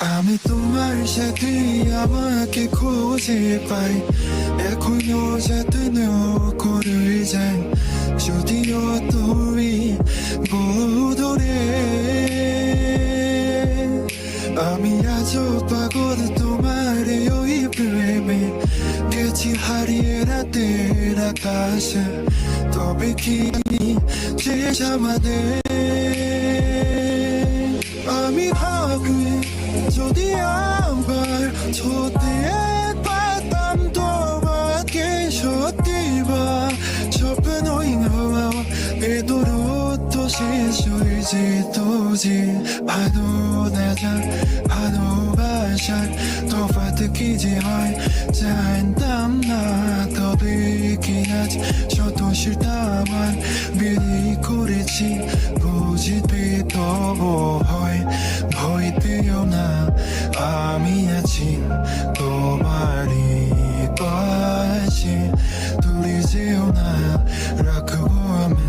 আমি তোমার সাথে আমাকে খুঁজে পাই, এখনো যত্ন করে যাই, যদিও তুমি বদলে। আমি আজও পাগল তোমার ওই প্রেমে, গেছি হারিয়ে রাতের আকাশে। তবে কি শেষ আমাদের? আমি ভাবি যদি আবার হতে পারতাম তোমাকে, সত্যি বা স্বপ্নই হওয়া এ দূরত্ব শেষ হয়ে যেত যে। ভালো না যাক ভালোবাসার তফাৎ কি যে হয় জানতাম না, তবে কি আজ শত সেটা আমার বিলি করেছি বুঝতে তবু হয়। ভয় পেও না, আমি আছি তোমারই পাশে, দূরে যেও না, রাখবো আমি